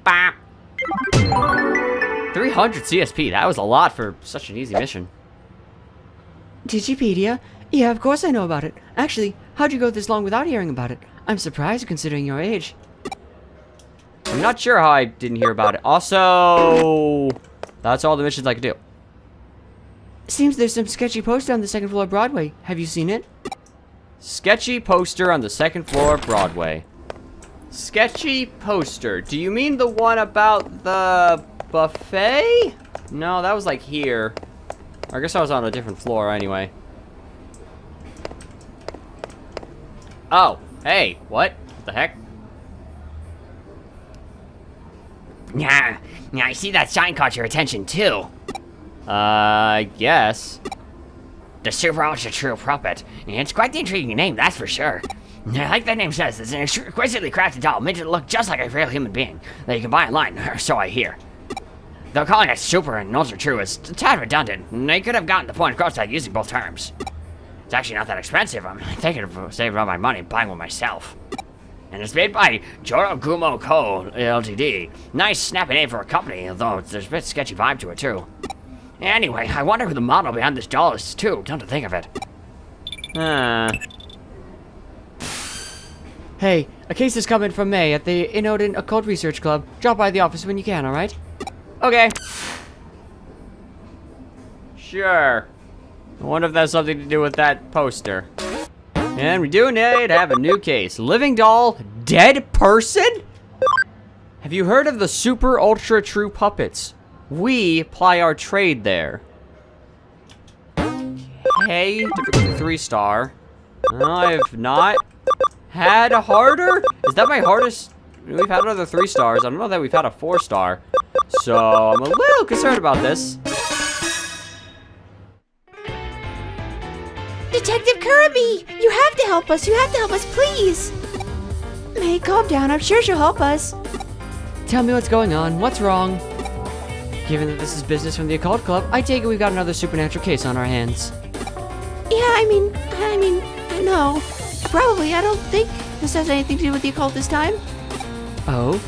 bop. 300 CSP, that was a lot for such an easy mission. Digipedia? Yeah, of course I know about it. Actually, how'd you go this long without hearing about it? I'm surprised considering your age. I'm not sure how I didn't hear about it. Also, that's all the missions I could do. Seems there's some sketchy poster on the second floor of Broadway. Have you seen it? Sketchy poster on the second floor of Broadway. Sketchy poster. Do you mean the one about the buffet? No, that was like here. I guess I was on a different floor anyway. Oh, hey, what? What the heck? Yeah, I see that sign caught your attention too. I guess. The Super Ultra True Puppet. It's quite the intriguing name, that's for sure. Like the name says, it's an exquisitely crafted doll made to look just like a real human being that you can buy online, or so I hear. Though calling it Super and Ultra True is a tad redundant, they could have gotten the point across by using both terms. It's actually not that expensive. I'm thinking of saving all my money and buying one myself. And it's made by Jorogumo Co. Ltd. Nice snappy name for a company, although there's a bit sketchy vibe to it too. Anyway, I wonder who the model behind this doll is too, come to think of it. Hey, a case is coming from May at the Inodin Occult Research Club. Drop by the office when you can, alright? Okay. Sure. I wonder if that's something to do with that poster. And we do need to have a new case. Living doll, dead person? Have you heard of the Super Ultra True Puppets? We ply our trade there. Okay, difficulty 3-star. I've not had a harder? Is that my hardest? We've had other 3 stars. I don't know that we've had a 4-star. So I'm a little concerned about this. Detective Kirby! You have to help us! You have to help us, please! May, calm down. I'm sure she'll help us. Tell me what's going on. What's wrong? Given that this is business from the Occult Club, I take it we've got another supernatural case on our hands. Yeah, I mean, no. Probably. I don't think this has anything to do with the occult this time. Oh?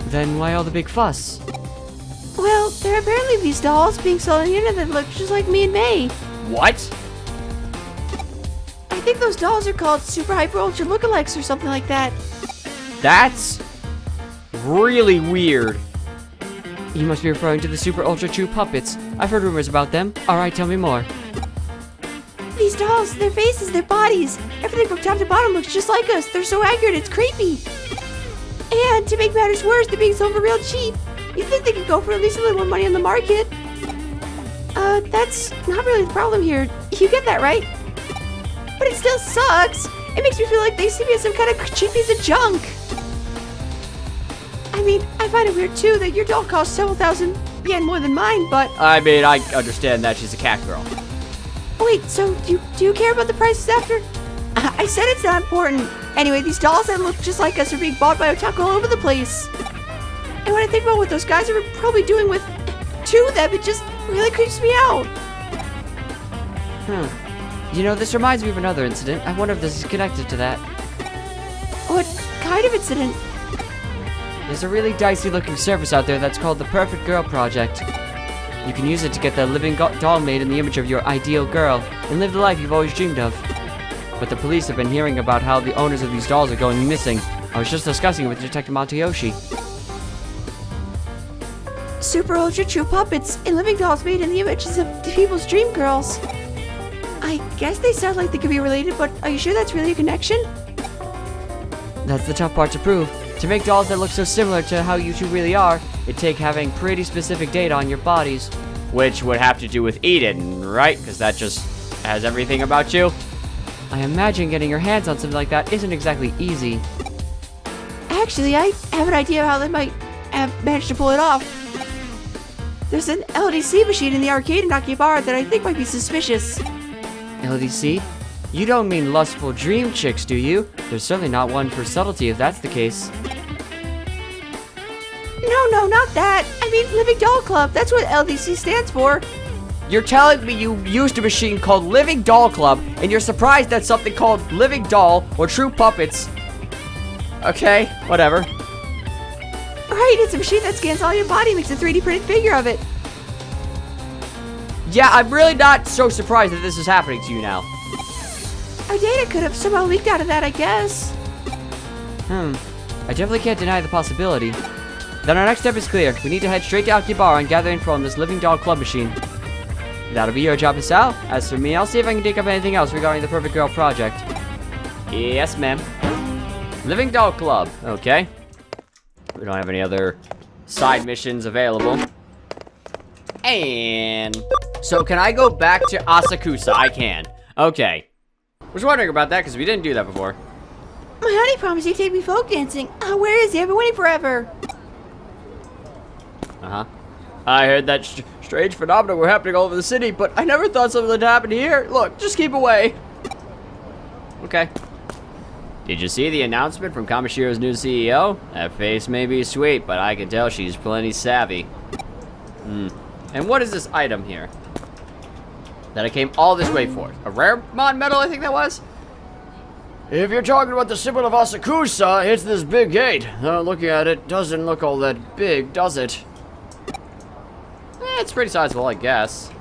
Then why all the big fuss? Well, there are apparently these dolls being sold on the internet that look just like me and May. What? I think those dolls are called Super Hyper Ultra Lookalikes or something like that. That's really weird. You must be referring to the Super Ultra True Puppets. I've heard rumors about them. Alright, tell me more. These dolls, their faces, their bodies, everything from top to bottom looks just like us. They're so accurate, it's creepy. And to make matters worse, they're being sold for real cheap. You'd think they could go for at least a little more money on the market. That's not really the problem here. You get that, right? But it still sucks. It makes me feel like they see me as some kind of cheap piece of junk. I mean, I find it weird too that your doll costs several thousand yen more than mine, but... I mean, I understand that she's a cat girl. Wait, so do you care about the prices after? I said it's not important. Anyway, these dolls that look just like us are being bought by otaku all over the place. And when I think about what those guys are probably doing with two of them, it just really creeps me out. You know, this reminds me of another incident. I wonder if this is connected to that. What kind of incident? There's a really dicey looking service out there that's called the Perfect Girl Project. You can use it to get the living doll made in the image of your ideal girl and live the life you've always dreamed of. But the police have been hearing about how the owners of these dolls are going missing. I was just discussing it with Detective Matayoshi. Super Ultra True Puppets and living dolls made in the images of people's dream girls. I guess they sound like they could be related, but are you sure that's really a connection? That's the tough part to prove. To make dolls that look so similar to how you two really are, it'd take having pretty specific data on your bodies. Which would have to do with Eden, right? Because that just has everything about you. I imagine getting your hands on something like that isn't exactly easy. Actually, I have an idea how they might have managed to pull it off. There's an LDC machine in the arcade in Akihabara that I think might be suspicious. LDC? You don't mean lustful dream chicks, do you? There's certainly not one for subtlety if that's the case. No, not that. I mean Living Doll Club. That's what LDC stands for. You're telling me you used a machine called Living Doll Club, and you're surprised that something called Living Doll or True Puppets. Okay, whatever. Right, it's a machine that scans all your body and makes a 3D printed figure of it. Yeah, I'm really not so surprised that this is happening to you now. Our data could have somehow leaked out of that, I guess. I definitely can't deny the possibility. Then our next step is clear. We need to head straight to Akihabara and gather info on this living doll club machine. That'll be your job, Miss Al. As for me, I'll see if I can dig up anything else regarding the Perfect Girl project. Yes, ma'am. Living Doll Club. Okay. We don't have any other side missions available. And so can I go back to Asakusa? I can. Okay. Was wondering about that because we didn't do that before. My honey promised he'd take me folk dancing. Where is he? I've been waiting forever. Uh-huh. I heard that strange phenomena were happening all over the city, but I never thought something would happen here. Look, just keep away. Okay. Did you see the announcement from Kamashiro's new CEO? That face may be sweet, but I can tell she's plenty savvy. And what is this item here? That I came all this way for? A rare mod medal, I think that was? If you're talking about the symbol of Asakusa, it's this big gate. Looking at it, doesn't look all that big, does it? It's pretty sizable, I guess.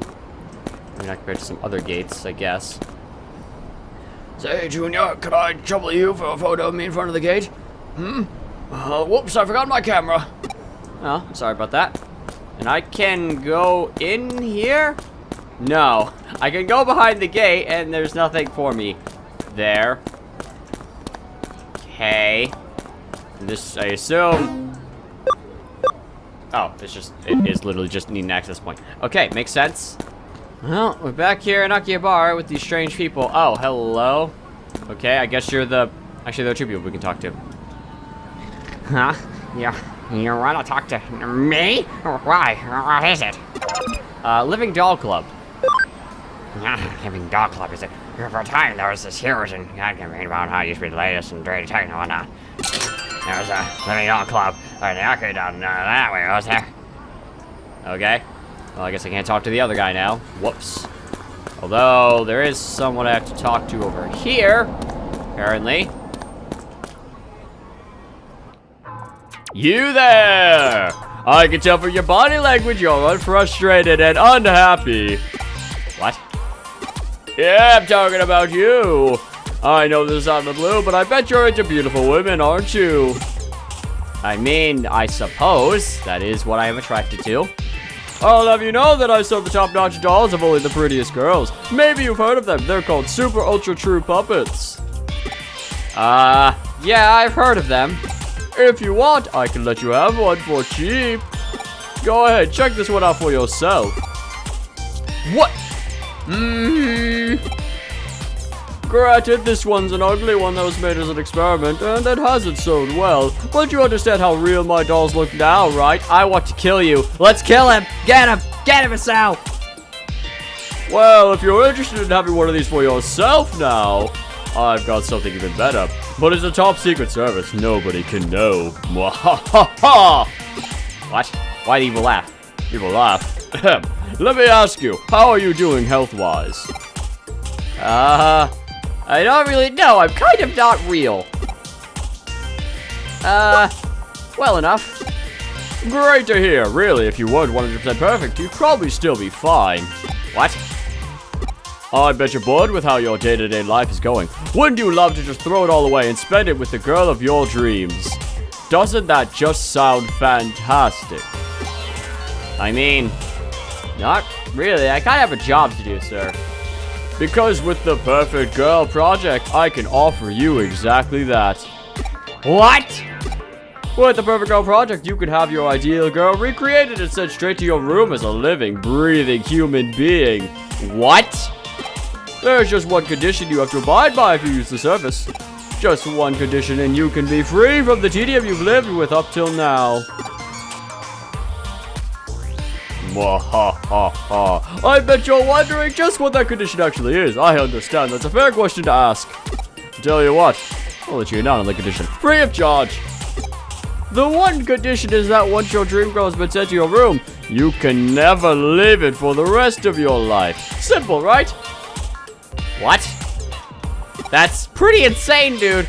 I mean, not compared to some other gates, I guess. Say, Junior, could I trouble you for a photo of me in front of the gate? Whoops, I forgot my camera. Oh, I'm sorry about that. And I can go in here? No. I can go behind the gate, and there's nothing for me there. Okay. This, I assume... Oh, it is literally just an access point. Okay, makes sense. Well, we're back here in Akihabara with these strange people. Oh, hello. Okay, I guess you're the... Actually, there are two people we can talk to. Huh? You wanna talk to me? Why? What is it? Living Doll Club. Living Doll Club, is it? For a time, there was this huge and campaign about how it used to be the latest and greatest tech and whatnot. There was a Living Doll Club, or the arcade down that way, was there? Okay. Well, I guess I can't talk to the other guy now. Whoops. Although, there is someone I have to talk to over here, apparently. You there! I can tell from your body language you're unfrustrated and unhappy. What? Yeah, I'm talking about you. I know this is out of the blue, but I bet you're into beautiful women, aren't you? I mean, I suppose that is what I am attracted to. I'll have you know that I sell the top-notch dolls of only the prettiest girls. Maybe you've heard of them. They're called Super Ultra True Puppets. Yeah, I've heard of them. If you want, I can let you have one for cheap. Go ahead, check this one out for yourself. What? Granted, this one's an ugly one that was made as an experiment, and it hasn't sold well. But you understand how real my dolls look now, right? I want to kill you. Let's kill him. Get him. Get him, Asao. Well, if you're interested in having one of these for yourself now, I've got something even better. But it's a top secret service. Nobody can know. Mwahaha! What? Why the evil laugh? Evil laugh. Let me ask you, how are you doing health-wise? I don't really know. I'm kind of not real. Well enough. Great to hear. Really, if you weren't 100% perfect, you'd probably still be fine. What? I bet you're bored with how your day-to-day life is going. Wouldn't you love to just throw it all away and spend it with the girl of your dreams? Doesn't that just sound fantastic? I mean, not really. I kind of have a job to do, sir. Because with the Perfect Girl project, I can offer you exactly that. What? With the Perfect Girl project, you could have your ideal girl recreated and sent straight to your room as a living, breathing human being. What? There's just one condition you have to abide by if you use the service. Just one condition and you can be free from the tedium you've lived with up till now. Mwahaha. I bet you're wondering just what that condition actually is. I understand, that's a fair question to ask. Tell you what, I'll let you in on the condition. Free of charge. The one condition is that once your dream girl has been sent to your room, you can never leave it for the rest of your life. Simple, right? What? That's pretty insane, dude.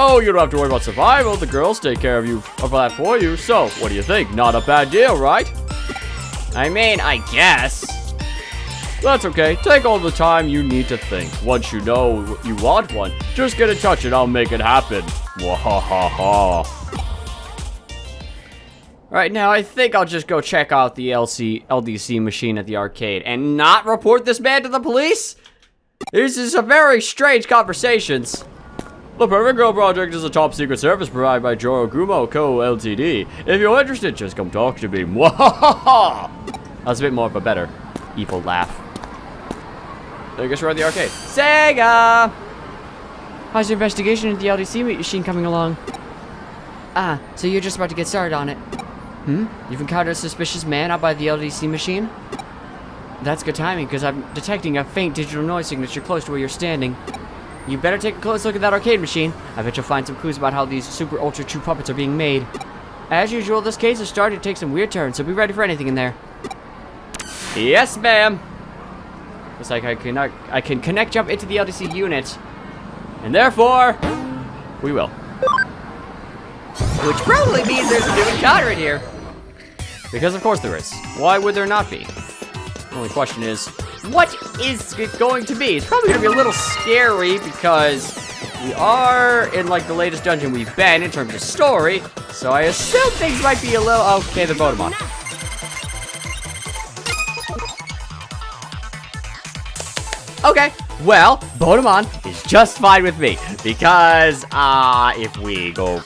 Oh, you don't have to worry about survival. The girls take care of that for you. So, what do you think? Not a bad deal, right? I mean, I guess. That's okay. Take all the time you need to think. Once you know you want one, just get in touch and I'll make it happen. Wahahaha. Alright, now I think I'll just go check out the LDC machine at the arcade and not report this man to the police? This is a very strange conversations. The Perfect Girl Project is a top secret service provided by Joro Gumo Co. Ltd. If you're interested, just come talk to me. Mwahaha! That was a bit more of a better evil laugh. I guess we're at the arcade. Sega! How's your investigation into the LDC machine coming along? Ah, so you're just about to get started on it. You've encountered a suspicious man out by the LDC machine? That's good timing, because I'm detecting a faint digital noise signature close to where you're standing. You better take a close look at that arcade machine. I bet you'll find some clues about how these super ultra true puppets are being made. As usual, this case is starting to take some weird turns, so be ready for anything in there. Yes, ma'am. Looks like I can connect jump into the LDC unit. And therefore, we will. Which probably means there's a new encounter in here. Because of course there is. Why would there not be? The only question is, what is it going to be? It's probably going to be a little scary because we are in like the latest dungeon we've been in terms of story. So I assume things might be a little... Okay, the Botamon. Okay, well, Botamon is just fine with me because if we go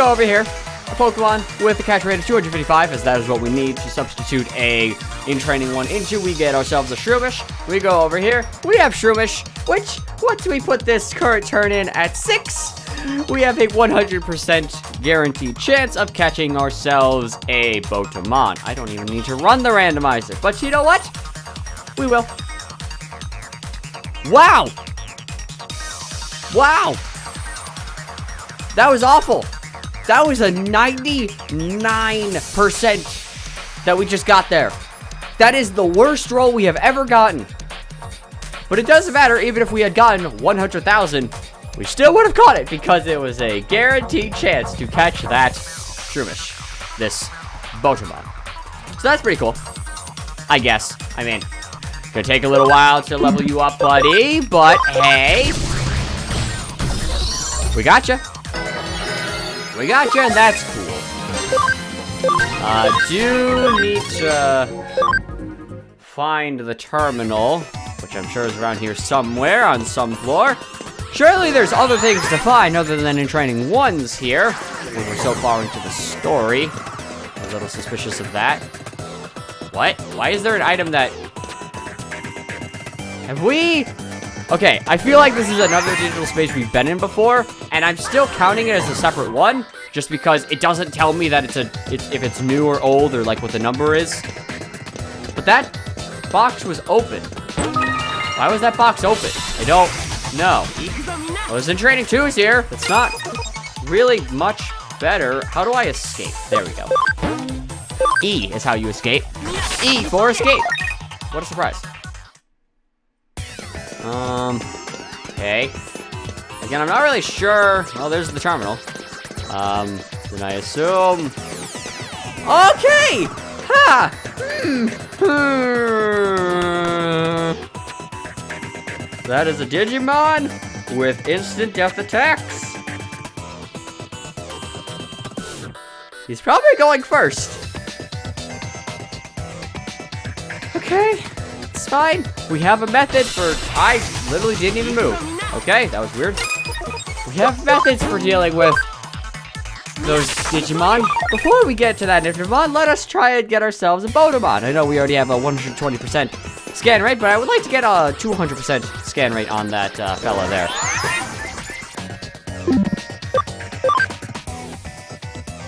over here, a Pokemon with a catch rate of 255, as that is what we need to substitute a in-training one into, we get ourselves a Shroomish. We go over here, we have Shroomish, which once we put this current turn in at 6, we have a 100% guaranteed chance of catching ourselves a Botamon. I don't even need to run the randomizer, but you know what? We will. Wow! Wow! That was awful. That was a 99% that we just got there. That is the worst roll we have ever gotten. But it doesn't matter, even if we had gotten 100,000, we still would have caught it because it was a guaranteed chance to catch that Shroomish, this Botamon. So that's pretty cool, I guess. I mean, gonna take a little while to level you up, buddy, but hey, we gotcha. We gotcha, and that's cool. Do need to find the terminal, which I'm sure is around here somewhere on some floor. Surely there's other things to find other than in training ones here, when we're so far into the story. I'm a little suspicious of that. What? Why is there an item that... Have we... Okay, I feel like this is another digital space we've been in before, and I'm still counting it as a separate one, just because it doesn't tell me that if it's new or old or like what the number is. But that box was open. Why was that box open? I don't know. I was in training 2 is here. It's not really much better. How do I escape? There we go. E is how you escape. E for escape. What a surprise. Okay. Again, I'm not really sure. Oh, there's the terminal. Then I assume... Okay! Ha! That is a Digimon with instant death attacks. He's probably going first. Okay, it's fine. We have a method for... I literally didn't even move. Okay, that was weird. We have methods for dealing with those Digimon. Before we get to that Digimon, let us try and get ourselves a Botamon. I know we already have a 120% scan rate, but I would like to get a 200% scan rate on that fella there.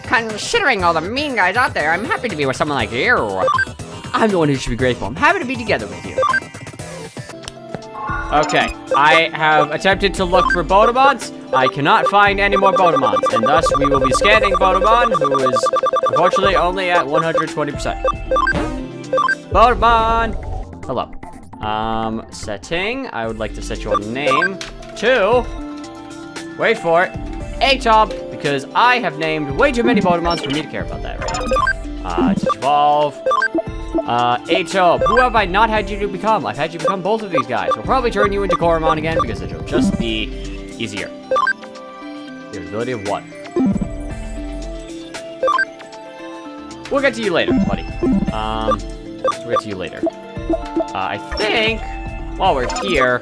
Considering all the mean guys out there, I'm happy to be with someone like you. I'm the one who should be grateful. I'm happy to be together with you. Okay, I have attempted to look for Botamons. I cannot find any more Botamons, and thus we will be scanning Botamon, who is unfortunately only at 120%. Botamon! Hello. Setting. I would like to set your name to Wait for it. A-Top, because I have named way too many Pokemons for me to care about that right now. Evolve. A-Top, who have I not had you to become? I've had you become both of these guys. We'll probably turn you into Koromon again because it'll just be easier. The ability of what? We'll get to you later, buddy. We'll get to you later. I think, while we're here,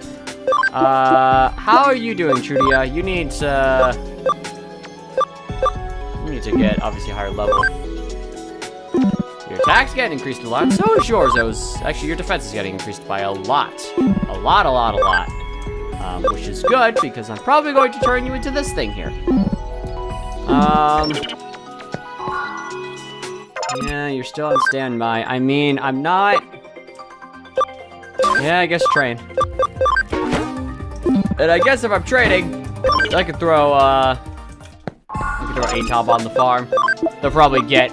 how are you doing, Trudia? You need to get, obviously, higher level. Your attack's getting increased a lot, so is yours. Actually, your defense is getting increased by a lot. A lot. Which is good, because I'm probably going to turn you into this thing here. Yeah, you're still on standby. I mean, I'm not... Yeah, I guess train. And I guess if I'm training, I could throw A-Top on the farm. They'll probably get,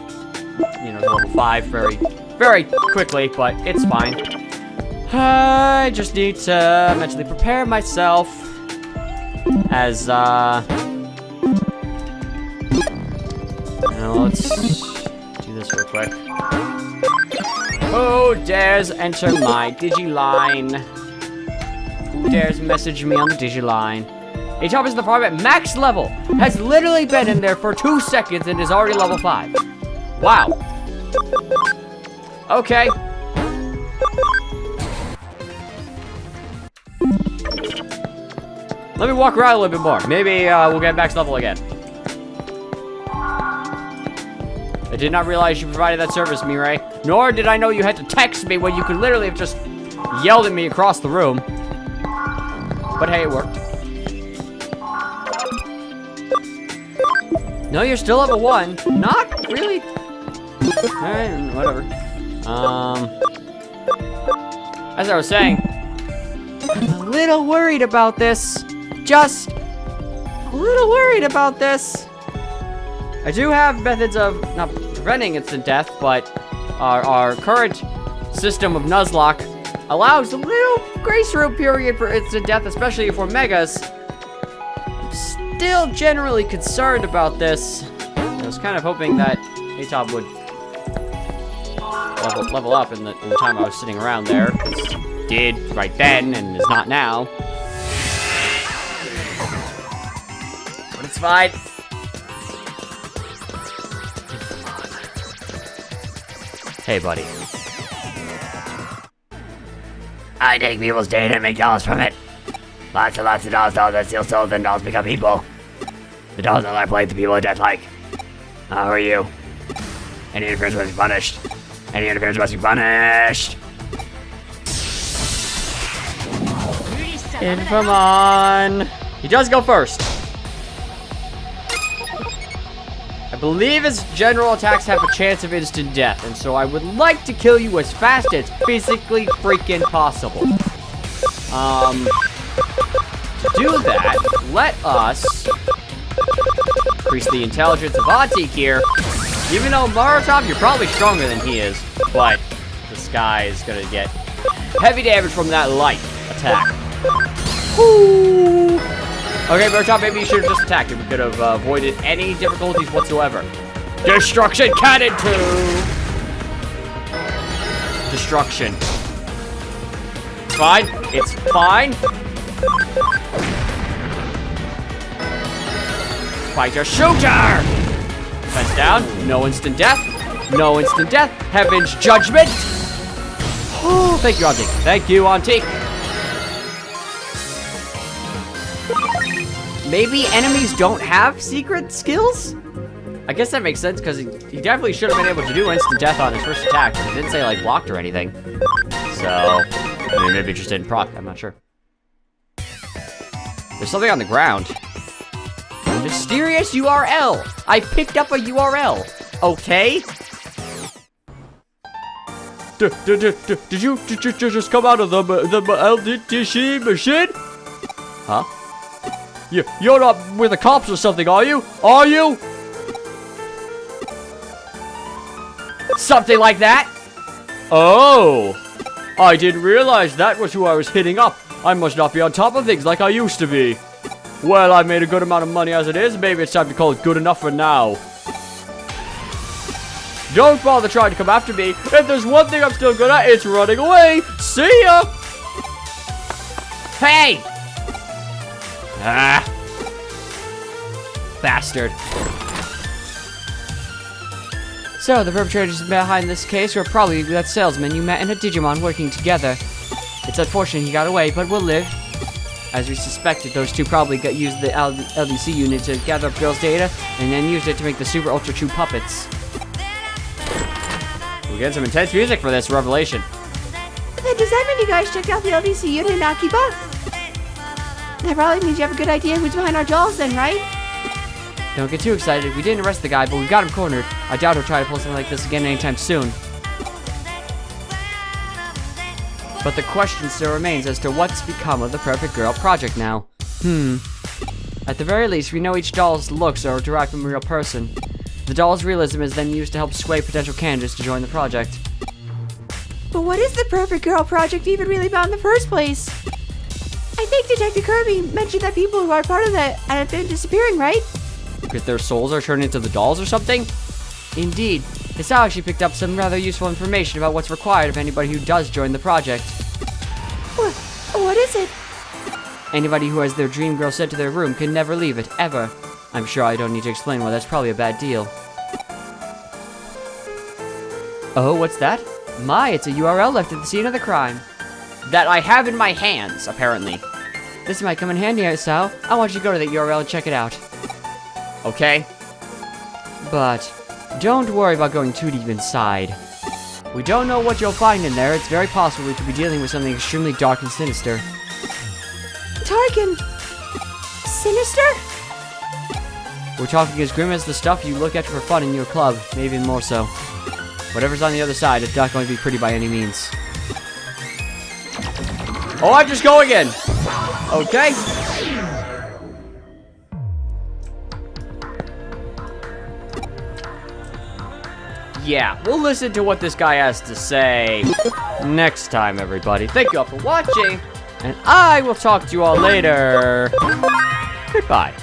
you know, level 5 very quickly, but it's fine. I just need to mentally prepare myself as, now let's do this real quick. Who dares enter my Digiline? Who dares message me on the Digiline? A-Top is in the farm at max level. Has literally been in there for 2 seconds and is already level 5. Wow. Okay. Let me walk around a little bit more. Maybe we'll get max level again. I did not realize you provided that service, Mirai. Nor did I know you had to text me when you could literally have just yelled at me across the room. But hey, it worked. No, you're still level 1. Not really. Alright, whatever. As I was saying, I'm a little worried about this. Just a little worried about this. I do have methods of not preventing instant death, but our current system of Nuzlocke allows a little grace room period for instant death, especially for Megas. I'm still generally concerned about this. I was kind of hoping that A-Top would level up in the time I was sitting around there. It did right then and is not now. But it's fine. Hey, buddy. I take people's data and make dollars from it. Lots and lots of dolls that steal souls and dolls become people. The dolls in our plate, the people of DEATHLIKE. How are you? Any interference must be punished. Any interference must be punished. Infamon. He does go first. I believe his general attacks have a chance of instant death, and so I would like to kill you as fast as physically freaking possible. To do that, let us increase the intelligence of Antique here. Even though Marotop, you're probably stronger than he is, but this guy is gonna get heavy damage from that light attack. Woo! Okay, Marotop, maybe you should have just attacked him. We could have avoided any difficulties whatsoever. Destruction Cannon 2! Destruction. It's fine. It's fine. Fighter Shooter! Defense down. No instant death. No instant death. Heaven's Judgment. Oh, thank you, Antique. Thank you, Antique. Maybe enemies don't have secret skills? I guess that makes sense, because he definitely should have been able to do instant death on his first attack. He didn't say, like, blocked or anything. So, I mean, maybe it just didn't proc. I'm not sure. There's something on the ground. A mysterious URL. I picked up a URL. Okay. Did you just come out of the LDTC machine? Huh? You're not with the cops or something, are you? Are you? Something like that? Oh. I didn't realize that was who I was hitting up. I must not be on top of things like I used to be. Well, I made a good amount of money as it is. Maybe it's time to call it good enough for now. Don't bother trying to come after me. If there's one thing I'm still good at, it's running away. See ya! Hey! Ah. Bastard. So, the perpetrators behind this case were probably that salesman you met in a Digimon working together. It's unfortunate he got away, but will live. As we suspected, those two probably used the LDC unit to gather up girls' data, and then used it to make the Super Ultra True puppets. We're getting some intense music for this revelation. Then does that mean you guys checked out the LDC unit in Akiba? That probably means you have a good idea who's behind our dolls then, right? Don't get too excited. We didn't arrest the guy, but we got him cornered. I doubt he'll try to pull something like this again anytime soon. But the question still remains as to what's become of the Perfect Girl project now. At the very least, we know each doll's looks are derived from a real person. The doll's realism is then used to help sway potential candidates to join the project. But what is the Perfect Girl project even really about in the first place? I think Detective Kirby mentioned that people who are part of that have been disappearing, right? If their souls are turned into the dolls or something? Indeed. Hisao actually picked up some rather useful information about what's required of anybody who does join the project. What is it? Anybody who has their dream girl sent to their room can never leave it, ever. I'm sure I don't need to explain why that's probably a bad deal. Oh, what's that? My, it's a URL left at the scene of the crime. That I have in my hands, apparently. This might come in handy, Hisao. I want you to go to that URL and check it out. Okay. But don't worry about going too deep inside. We don't know what you'll find in there. It's very possible we could be dealing with something extremely dark and sinister. Dark and sinister? We're talking as grim as the stuff you look at for fun in your club, maybe even more so. Whatever's on the other side, it's not going to be pretty by any means. Oh, I'm just going in. Okay. Yeah, we'll listen to what this guy has to say next time, everybody. Thank you all for watching, and I will talk to you all later. Goodbye.